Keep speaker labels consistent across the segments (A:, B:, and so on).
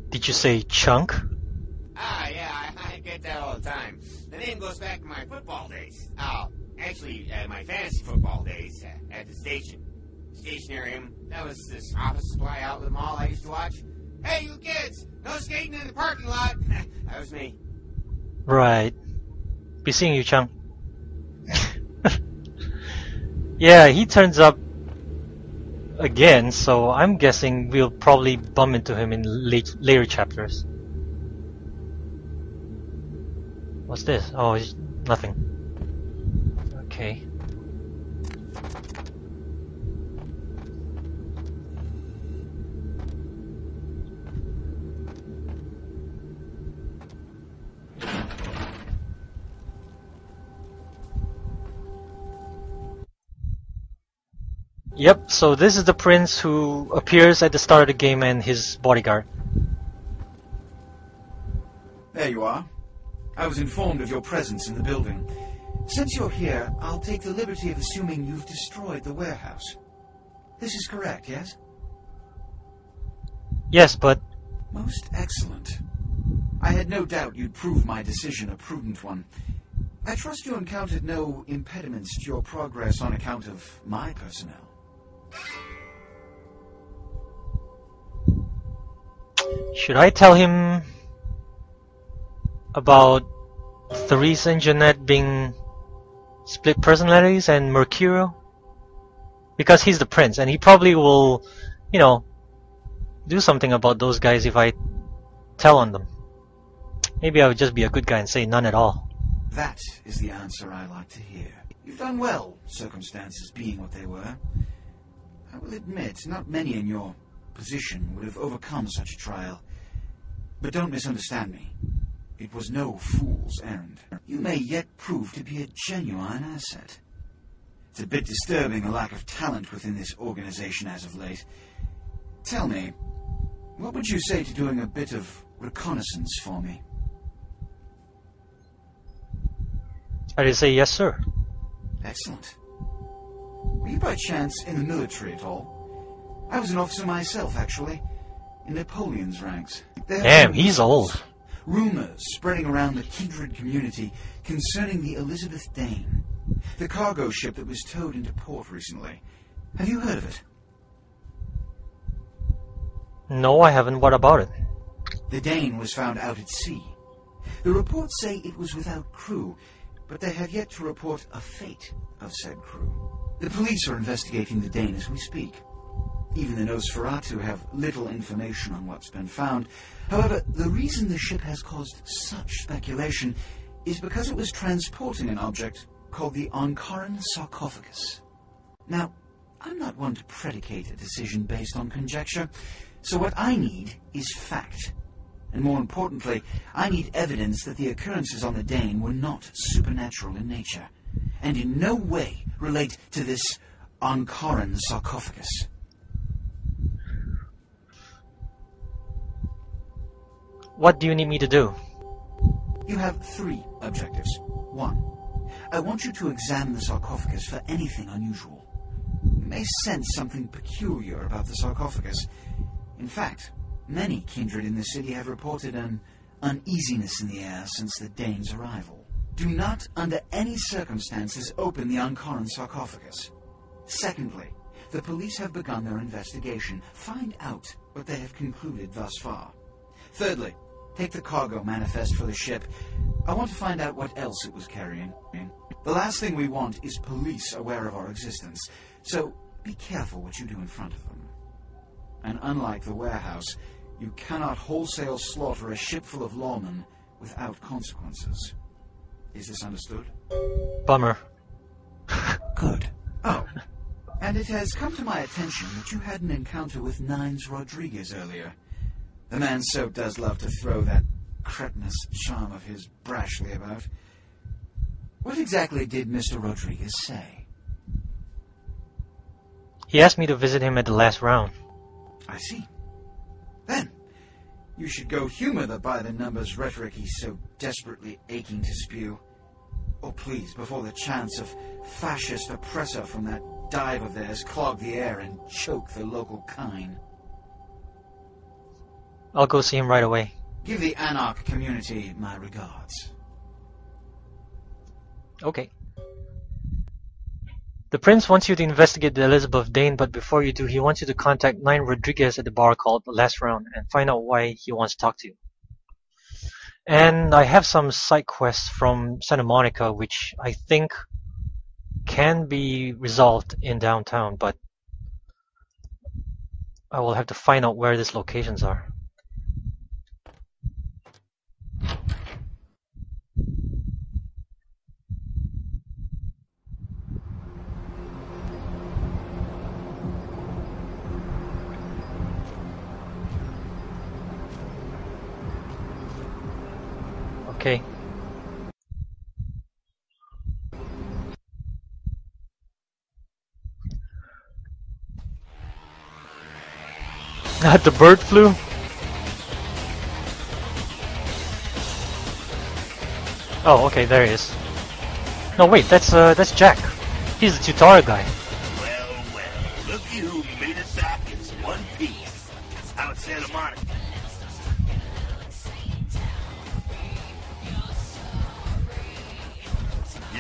A: Did you say chunk?
B: Ah, yeah, I get that all the time. The name goes back to my football days. Actually, my fantasy football days at the station. Stationarium. That was this office supply outlet mall I used to watch. Hey, you kids! No skating in the parking lot! That was me.
A: Right. Be seeing you, Chunk. Yeah, he turns up again, so I'm guessing we'll probably bump into him in later chapters. What's this? Oh, it's nothing. Okay. Yep, so this is the prince who appears at the start of the game and his bodyguard.
C: There you are. I was informed of your presence in the building. Since you're here, I'll take the liberty of assuming you've destroyed the warehouse. This is correct, yes?
A: Yes, but...
C: Most excellent. I had no doubt you'd prove my decision a prudent one. I trust you encountered no impediments to your progress on account of my personnel.
A: Should I tell him about Therese and Jeanette being split personalities and Mercurio? Because he's the prince and he probably will, you know, do something about those guys if I tell on them. Maybe I would just be a good guy and say none at all.
C: That is the answer I like to hear. You've done well, circumstances being what they were. I will admit, not many in your position would have overcome such a trial. But don't misunderstand me. It was no fool's errand. You may yet prove to be a genuine asset. It's a bit disturbing the lack of talent within this organization as of late. Tell me, what would you say to doing a bit of reconnaissance for me?
A: I did say yes, sir.
C: Excellent. Were you by chance in the military at all? I was an officer myself, actually, in Napoleon's ranks.
A: Damn, he's old.
C: Rumors spreading around the kindred community concerning the Elizabeth Dane, the cargo ship that was towed into port recently. Have you heard of it?
A: No, I haven't. What about it?
C: The Dane was found out at sea. The reports say it was without crew, but they have yet to report a fate of said crew. The police are investigating the Dane as we speak. Even the Nosferatu have little information on what's been found. However, the reason the ship has caused such speculation is because it was transporting an object called the Anarchs sarcophagus. Now, I'm not one to predicate a decision based on conjecture, so what I need is fact. And more importantly, I need evidence that the occurrences on the Dane were not supernatural in nature, and in no way relate to this Anarchs sarcophagus.
A: What do you need me to do?
C: You have 3 objectives. 1. I want you to examine the sarcophagus for anything unusual. You may sense something peculiar about the sarcophagus. In fact, many kindred in the city have reported an uneasiness in the air since the Dane's arrival. Do not, under any circumstances, open the Anarchs sarcophagus. Secondly, the police have begun their investigation. Find out what they have concluded thus far. Thirdly, take the cargo manifest for the ship. I want to find out what else it was carrying. The last thing we want is police aware of our existence, so be careful what you do in front of them. And unlike the warehouse, you cannot wholesale slaughter a ship full of lawmen without consequences. Is this understood?
A: Bummer.
C: Good. Oh, and it has come to my attention that you had an encounter with Nines Rodriguez earlier. The man so does love to throw that cretinous charm of his brashly about. What exactly did Mr. Rodriguez say?
A: He asked me to visit him at the last round.
C: I see. Then, you should go humor the by-the-numbers rhetoric he's so desperately aching to spew. Oh, please, before the chance of fascist oppressor from that dive of theirs clog the air and choke the local kine.
A: I'll go see him right away.
C: Give the Anarch community my regards.
A: Okay. The prince wants you to investigate the Elizabeth Dane, but before you do, he wants you to contact Nine Rodriguez at the bar called The Last Round and find out why he wants to talk to you. And I have some side quests from Santa Monica, which I think can be resolved in downtown, but I will have to find out where these locations are. Okay. The bird flu? Oh, okay, there he is. No, wait, that's Jack. He's the tutorial guy.
D: Well, looky who made it back in one piece. Out of Santa Monica.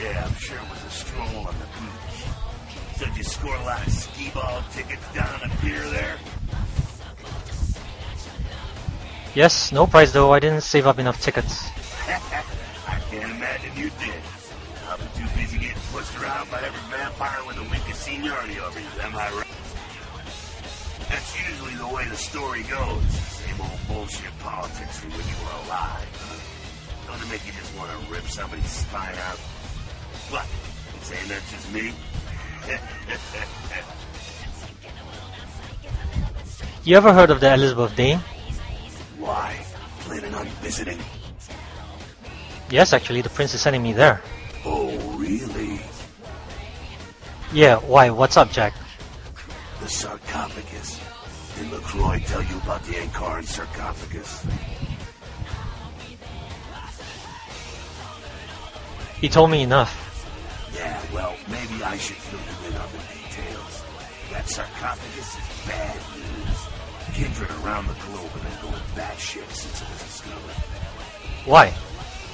D: Yeah, I'm sure it was a stroll on the beach. Said you scored a lot of skee-ball tickets down a pier there?
A: Yes, no prize though, I didn't save up enough tickets.
D: I can't imagine you did. I'll be too busy getting pushed around by every vampire with a wink of seniority over you, am I right? That's usually the way the story goes. Same old bullshit politics from when you were alive. Don't it make you just want to rip somebody's spine out? What? You saying that's just me?
A: You ever heard of the Elizabeth Dane?
D: Why? Planning on visiting?
A: Yes, actually, the prince is sending me there.
D: Oh, really?
A: Yeah, why? What's up, Jack?
D: The sarcophagus. Did LaCroix tell you about the Ankaran sarcophagus?
A: He told me enough.
D: Yeah, well, maybe I should fill you in on the details. That sarcophagus is bad news. Kindred around the globe have been going batshit since it was discovered.
A: Why?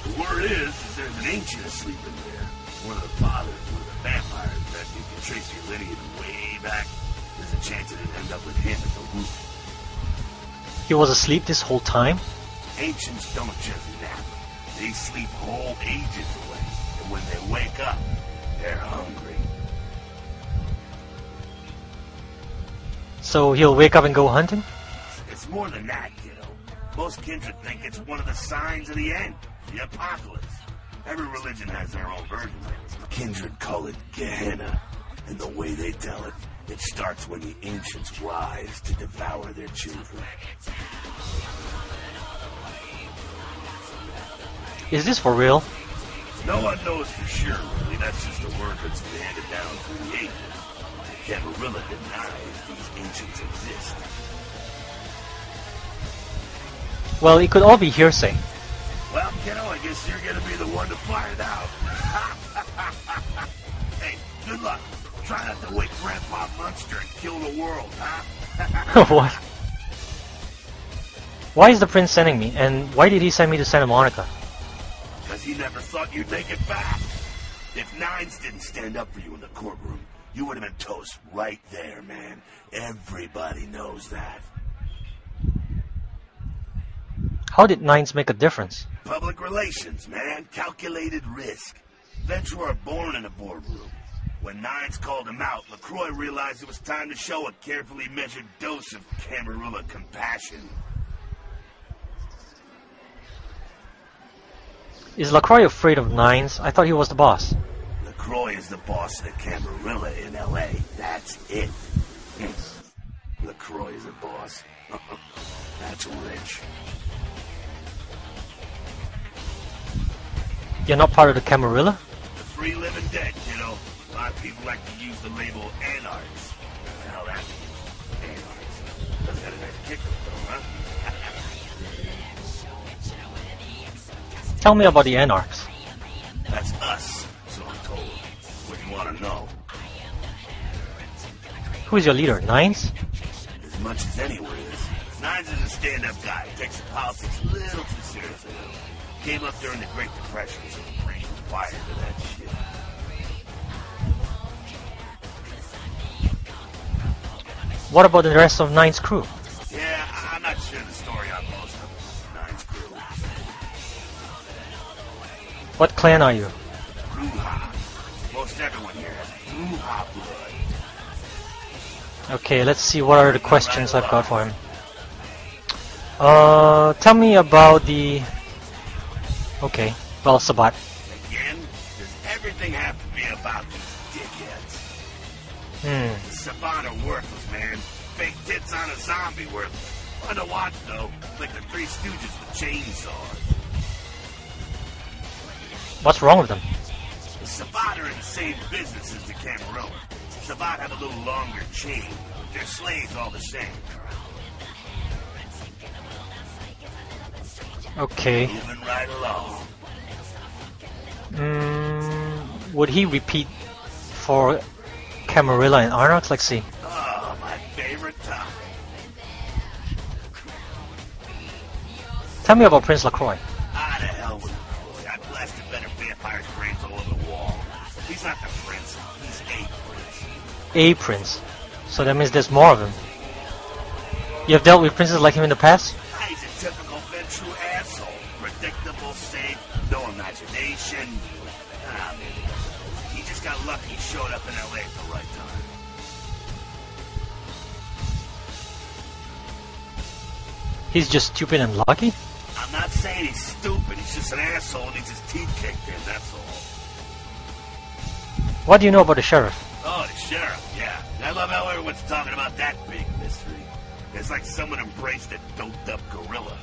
D: The word is there's an ancient asleep in there. One of the fathers of the vampires that you can trace your lineage way back. There's a chance it'd end up with him at the root.
A: He was asleep this whole time?
D: Ancients don't just nap. They sleep whole ages away. And when they wake up, they're hungry.
A: So he'll wake up and go hunting?
D: It's more than that, kiddo. Most kindred think it's one of the signs of the end, the apocalypse. Every religion has their own version. Kindred call it Gehenna, and the way they tell it, it starts when the ancients rise to devour their children.
A: Is this for real?
D: No one knows for sure, really. That's just a word that's been handed down through the ages. Camarilla denies these ancients exist.
A: Well, it could all be hearsay.
D: Well, kiddo, I guess you're gonna be the one to find out. Hey, good luck. Try not to wake Grandpa Munster and kill the world, huh?
A: What? Why is the prince sending me, and why did he send me to Santa Monica?
D: Because he never thought you'd make it back. If Nines didn't stand up for you in the courtroom, you would have been toast right there, man. Everybody knows that.
A: How did Nines make a difference?
D: Public relations, man. Calculated risk. Vets were born in a boardroom. When Nines called him out, LaCroix realized it was time to show a carefully measured dose of Camarilla compassion.
A: Is LaCroix afraid of Nines? I thought he was the boss.
D: LaCroix is the boss of the Camarilla in L.A. That's it. LaCroix is a boss. That's rich.
A: You're not part of the Camarilla?
D: The free living dead, kiddo. A lot of people like to use the label Anarchs. What the hell that means? Anarchs. Does got a nice kicker though, huh?
A: Tell me about the Anarchs.
D: That's us, so I'm told. What do you want to know?
A: Who is your leader, Nines?
D: As much as anyone is. Nines is a stand-up guy. Takes politics a little too seriously. Came up during the Great Depression, so the brain was wired to that shit.
A: What about the rest of Nine's crew?
D: Yeah, I'm not sure the story on most of Nine's crew.
A: What clan are you?
D: Bruja. Most everyone here has Bruja blood.
A: Okay, let's see what are the questions I've got for him. Tell me about the... Okay, well, Sabat.
D: Again, does everything have to be about these dickheads? The Sabat are worthless, man. Fake tits on a zombie worthless. Fun to watch, though. Like the Three Stooges with chainsaws.
A: What's wrong with them?
D: The Sabat are in the same business as the Camarilla. Sabat have a little longer chain. They're slaves all the same.
A: Okay.
D: Moving right along.
A: Would he repeat for Camarilla and Anarchs? Let's see.
D: Oh, my favorite topic.
A: Tell me about Prince LaCroix.
D: Ah, the hell with him. I blasted better vampires' brains all over the wall. He's not the prince. He's a prince.
A: A prince. So that means there's more of him. You have dealt with princes like him in the past?
D: He's a typical Ventrue asshole. Predictable, safe, no imagination. Ah, man. He just got lucky he showed up in LA at the right time.
A: He's just stupid and lucky?
D: I'm not saying he's stupid. He's just an asshole and needs his teeth kicked in, that's all.
A: What do you know about the sheriff?
D: Oh, the sheriff, yeah. I love how everyone's talking about that big mystery. It's like someone embraced a doped-up gorilla.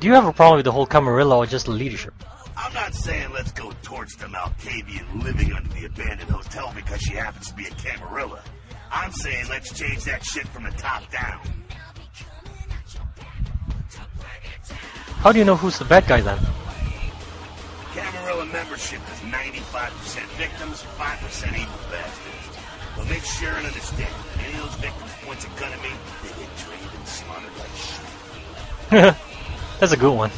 A: Do you have a problem with the whole Camarilla or just the leadership?
D: I'm not saying let's go torch the Malkavian living under the abandoned hotel because she happens to be a Camarilla. I'm saying let's change that shit from the top down.
A: How do you know who's the bad guy then?
D: Camarilla membership is 95% victims, 5% evil bastards. But make sure and understand, if any of those victims points a gun at me, they get trained and slaughtered like shit.
A: That's a good one.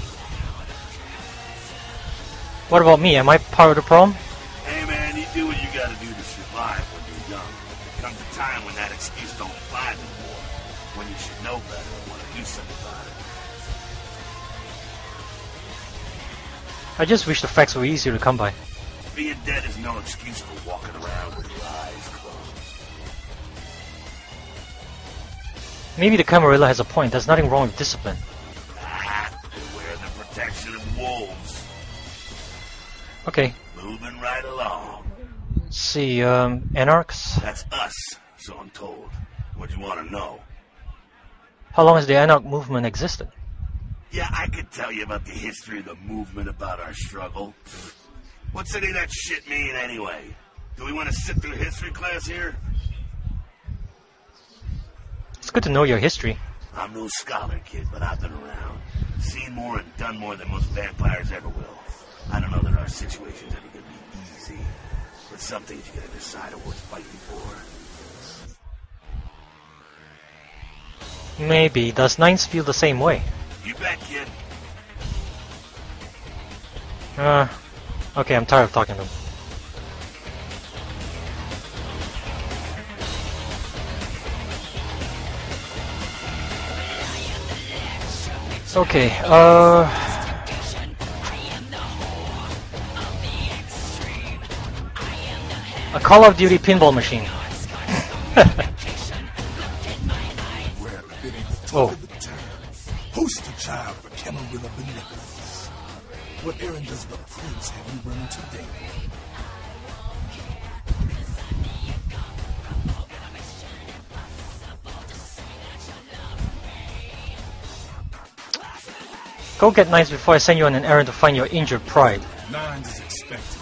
A: What about me? Am I part of the problem?
D: Hey man, you do what you gotta do to survive when you're young. There comes a time when that excuse don't apply anymore. When you should know better and want to do something about it.
A: I just wish the facts were easier to come by.
D: Being dead is no excuse for walking around with your eyes closed.
A: Maybe the Camarilla has a point. There's nothing wrong with discipline.
D: Ah, beware the protection of wolves.
A: Okay.
D: Moving right along.
A: Let's see, Anarchs?
D: That's us, so I'm told. What do you want to know?
A: How long has the Anarch movement existed?
D: Yeah, I could tell you about the history of the movement, about our struggle. What's any of that shit mean anyway? Do we want to sit through history class here?
A: It's good to know your history.
D: I'm no scholar, kid, but I've been around. Seen more and done more than most vampires ever will. I don't know that our situation's ever gonna be easy, but some things you gotta decide are worth fighting for.
A: Maybe. Does Nines feel the same way?
D: You bet, kid.
A: Okay, I'm tired of talking to them. Okay, a Call of Duty pinball machine. Oh.
E: Poster child for Camarilla benevolence. What errand does the prince have you running today?
A: Go get Nines before I send you on an errand to find your injured pride.
E: Nines is expected.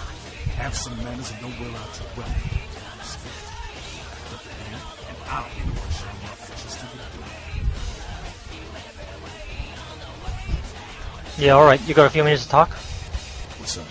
E: Have some manners and don't wear out your weapon. And I'll be the one showing your actions to the door.
A: Yeah, alright. You got a few minutes to talk?
E: What's up?